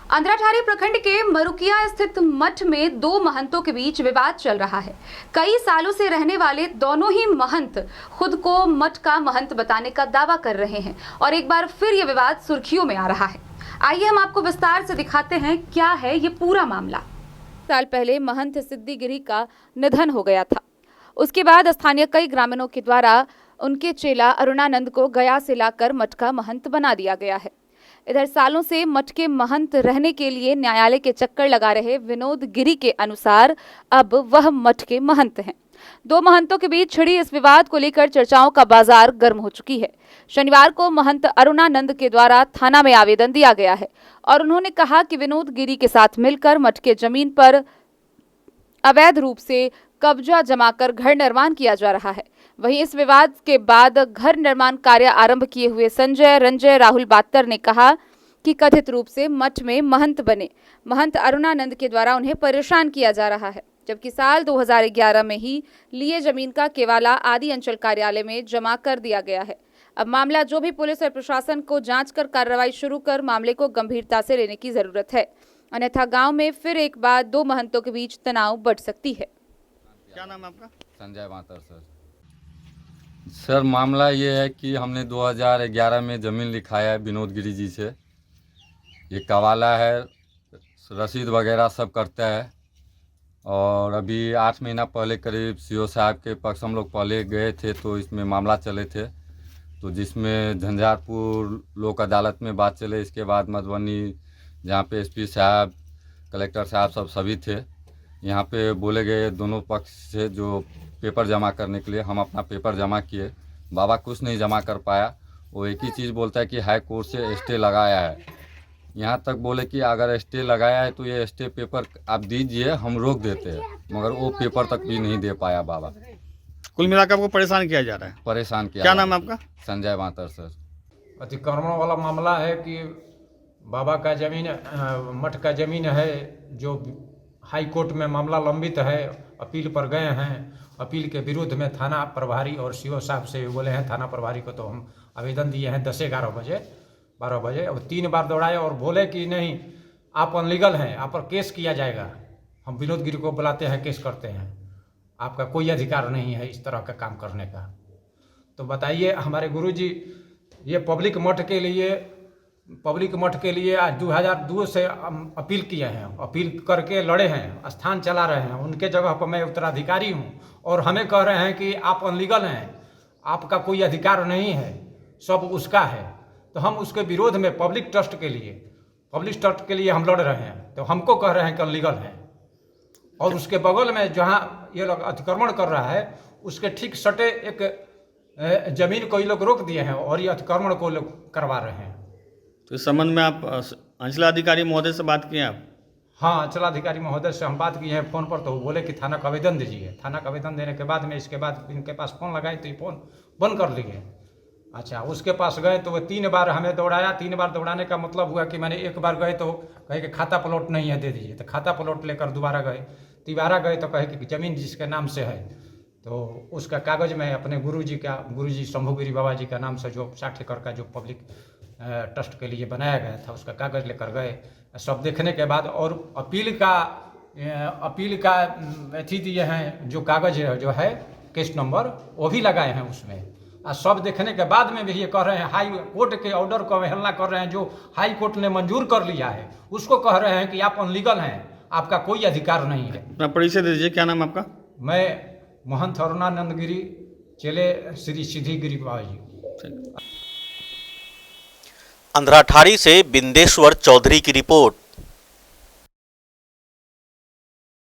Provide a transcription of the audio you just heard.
अंधराठारी प्रखंड के मरुकिया स्थित मठ में दो महंतों के बीच विवाद चल रहा है। कई सालों से रहने वाले दोनों ही महंत खुद को मठ का महंत बताने का दावा कर रहे हैं और एक बार फिर ये विवाद सुर्खियों में आ रहा है। आइए हम आपको विस्तार से दिखाते हैं क्या है ये पूरा मामला। साल पहले महंत सिद्धिगिरी का निधन हो गया था। उसके बाद स्थानीय कई ग्रामीणों के द्वारा उनके चेला अरुणानंद को गया से लाकर मठ का महंत बना दिया गया है। इधर सालों से मठ के महंत रहने के लिए न्यायालय के चक्कर लगा रहे विनोद गिरी के अनुसार अब वह मठ के महंत हैं। दो महंतों के बीच छिड़ी इस विवाद को लेकर चर्चाओं का बाजार गर्म हो चुकी है। शनिवार को महंत अरुणानंद के द्वारा थाना में आवेदन दिया गया है और उन्होंने कहा कि विनोद गिरी के साथ मिलकर मठ के जमीन पर अवैध रूप से कब्जा जमाकर घर निर्माण किया जा रहा है। वहीं इस विवाद के बाद घर निर्माण कार्य आरंभ किए हुए संजय रंजय राहुल बात्तर ने कहा कि कथित रूप से मठ में महंत बने महंत अरुणानंद के द्वारा उन्हें परेशान किया जा रहा है, जबकि साल 2011 में ही लिए जमीन का केवाला आदि अंचल कार्यालय में जमा कर दिया गया है। अब मामला जो भी पुलिस और प्रशासन को जांच कर कार्रवाई शुरू कर मामले को गंभीरता से लेने की जरूरत है, अन्यथा गांव में फिर एक बार दो महंतों के बीच तनाव बढ़ सकती है। क्या नाम है आपका? संजय बातर सर, मामला ये है कि हमने 2011 में ज़मीन लिखाया है विनोद गिरी जी से। ये कवाला है, रसीद वगैरह सब करता है और अभी 8 महीना पहले करीब सीओ साहब के पक्ष हम लोग पहले गए थे तो इसमें मामला चले थे, तो जिसमें झंझारपुर लोक अदालत में बात चले। इसके बाद मधुबनी जहाँ पे एसपी साहब कलेक्टर साहब सब सभी थे, यहाँ पे बोले गए दोनों पक्ष से जो पेपर जमा करने के लिए। हम अपना पेपर जमा किए, बाबा कुछ नहीं जमा कर पाया। वो एक ही चीज़ बोलता है कि हाई कोर्ट से स्टे लगाया है। यहाँ तक बोले कि अगर स्टे लगाया है तो ये स्टे पेपर आप दीजिए, हम रोक देते हैं, मगर वो पेपर तक भी नहीं दे पाया बाबा। कुल मिलाकर आपको परेशान किया जा रहा है? परेशान किया। क्या नाम है आपका? संजय बातर सर। अतिक्रमण वाला मामला है कि बाबा का जमीन मठ का जमीन है, जो हाई कोर्ट में मामला लंबित है, अपील पर गए हैं। अपील के विरुद्ध में थाना प्रभारी और सीओ साहब से बोले हैं, थाना प्रभारी को तो हम आवेदन दिए हैं 10-11 बजे 12 बजे, और 3 बार दौड़ाए और बोले कि नहीं आप अनलीगल हैं, आप पर केस किया जाएगा। हम विनोद गिरी को बुलाते हैं, केस करते हैं, आपका कोई अधिकार नहीं है इस तरह का काम करने का। तो बताइए हमारे गुरुजी ये पब्लिक मठ के लिए आज 2002 से अपील किए हैं, अपील करके लड़े हैं, स्थान चला रहे हैं। उनके जगह पर मैं उत्तराधिकारी हूं और हमें कह रहे हैं कि आप अनलीगल हैं, आपका कोई अधिकार नहीं है, सब उसका है। तो हम उसके विरोध में पब्लिक ट्रस्ट के लिए हम लड़ रहे हैं, तो हमको कह रहे हैं कि अनलीगल हैं। और उसके बगल में जहाँ ये लोग अतिक्रमण कर रहा है उसके ठीक सटे एक जमीन को ये लोग रोक दिए हैं और ये अतिक्रमण को लोग करवा रहे हैं। तो इस संबंध में आप अंचलाधिकारी महोदय से बात किए आप? हाँ, अंचलाधिकारी महोदय से हम बात किए हैं फ़ोन पर, तो वो बोले कि थाना का आवेदन दीजिए। थाना का आवेदन देने के बाद में इसके बाद इनके पास फ़ोन लगाए तो ये फ़ोन बंद कर लिए। अच्छा, उसके पास गए तो वो 3 बार हमें दौड़ाया। 3 बार दौड़ाने का मतलब हुआ कि मैंने एक बार गए तो कहे कि खाता प्लॉट नहीं है, दे दीजिए। तो खाता प्लॉट लेकर दोबारा गए तो कहे कि ज़मीन जिसके नाम से है, तो उसका कागज़ में अपने गुरुजी शंभुगिरी बाबा जी का नाम से जो 60 एकड़ का जो पब्लिक ट्रस्ट के लिए बनाया गया था उसका कागज़ लेकर गए। सब देखने के बाद और अपील का अथी दिए हैं, जो कागज़ जो है केस नंबर वो भी लगाए हैं उसमें। और सब देखने के बाद में भी ये कह रहे हैं, हाई कोर्ट के ऑर्डर को अवहेलना कर रहे हैं, जो हाई कोर्ट ने मंजूर कर लिया है उसको कह रहे हैं कि आप अनलीगल हैं, आपका कोई अधिकार नहीं है। अपना परिचय दे दीजिए। क्या नाम है आपका? मैं महंत अरुणानंद गिरी, चेले श्री सिद्धिगिरी बाबा जी। अंधराठारी से बिंदेश्वर चौधरी की रिपोर्ट।